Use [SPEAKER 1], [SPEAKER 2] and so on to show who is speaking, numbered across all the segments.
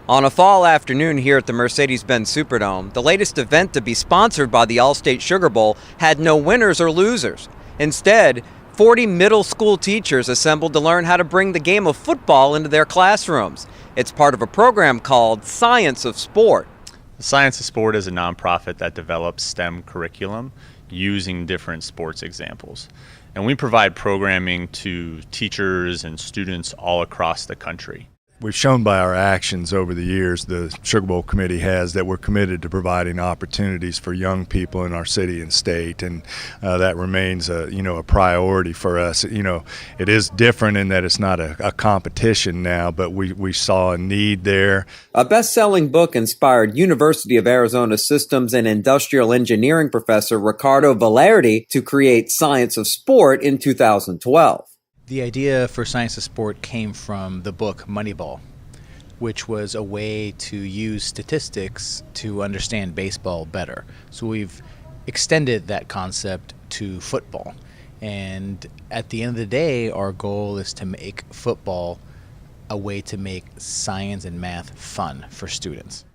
[SPEAKER 1] On a fall afternoon here at the Mercedes-Benz Superdome, the latest event to be sponsored by the Allstate Sugar Bowl had no winners or losers. Instead, 40 middle school teachers assembled to learn how to bring the game of football into their classrooms. It's part of a program called Science of Sport.
[SPEAKER 2] Science of Sport is a nonprofit that develops STEM curriculum using different sports examples. And we provide programming to teachers and students all across the country.
[SPEAKER 3] We've shown by our actions over the years, the Sugar Bowl committee has, that we're committed to providing opportunities for young people in our city and state, and that remains a priority for us. It is different in that it's not a competition now, but we saw a need there.
[SPEAKER 1] A best-selling book inspired University of Arizona Systems and Industrial Engineering professor Ricardo Valerdi to create Science of Sport in 2012.
[SPEAKER 4] The idea for Science of Sport came from the book Moneyball, which was a way to use statistics to understand baseball better. So we've extended that concept to football. And at the end of the day, our goal is to make football a way to make science and math fun for students.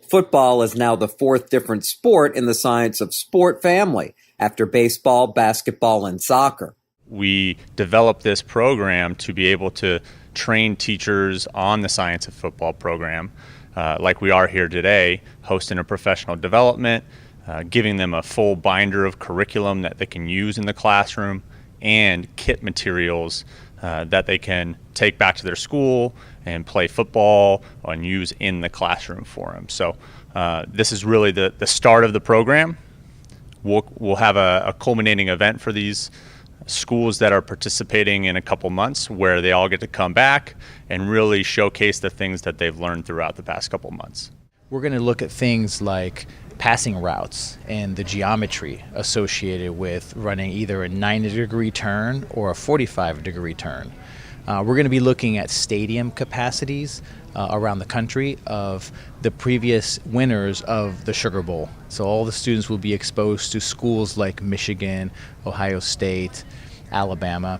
[SPEAKER 1] Football is now the fourth different sport in the Science of Sport family, after baseball, basketball, and soccer.
[SPEAKER 2] We developed this program to be able to train teachers on the Science of Football program, like we are here today, hosting a professional development, giving them a full binder of curriculum that they can use in the classroom, and kit materials that they can take back to their school and play football and use in the classroom for them. So this is really the start of the program. We'll have a culminating event for these schools that are participating in a couple months, where they all get to come back and really showcase the things that they've learned throughout the past couple months.
[SPEAKER 4] We're going to look at things like passing routes and the geometry associated with running either a 90-degree turn or a 45-degree turn. We're going to be looking at stadium capacities around the country of the previous winners of the Sugar Bowl. So all the students will be exposed to schools like Michigan, Ohio State, Alabama,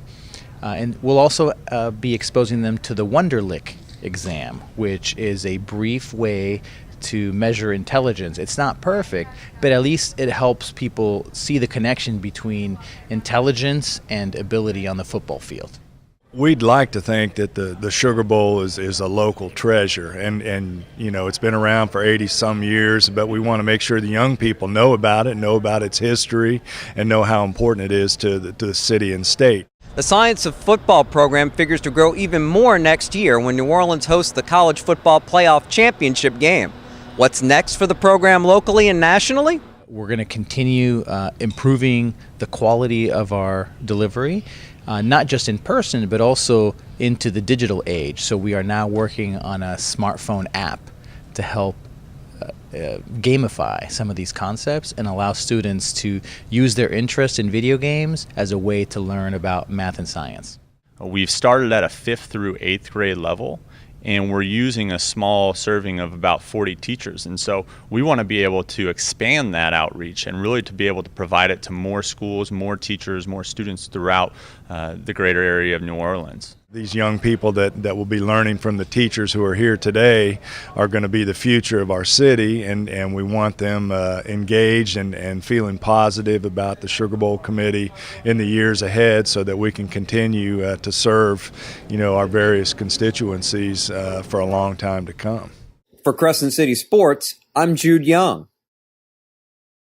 [SPEAKER 4] and we'll also be exposing them to the Wonderlic exam, which is a brief way to measure intelligence. It's not perfect, but at least it helps people see the connection between intelligence and ability on the football field.
[SPEAKER 3] We'd like to think that the Sugar Bowl is a local treasure, and it's been around for 80-some years, but we want to make sure the young people know about it, know about its history, and know how important it is to the city and state.
[SPEAKER 1] The Science of Football program figures to grow even more next year when New Orleans hosts the College Football Playoff Championship game. What's next for the program locally and nationally?
[SPEAKER 4] We're going to continue improving the quality of our delivery, not just in person, but also into the digital age. So we are now working on a smartphone app to help gamify some of these concepts and allow students to use their interest in video games as a way to learn about math and science.
[SPEAKER 2] We've started at a 5th through 8th grade level, and we're using a small serving of about 40 teachers. And so we want to be able to expand that outreach and really to be able to provide it to more schools, more teachers, more students throughout the greater area of New Orleans.
[SPEAKER 3] These young people that will be learning from the teachers who are here today are going to be the future of our city, and we want them engaged and feeling positive about the Sugar Bowl committee in the years ahead, so that we can continue to serve our various constituencies for a long time to come.
[SPEAKER 1] For Crescent City Sports, I'm Jude Young.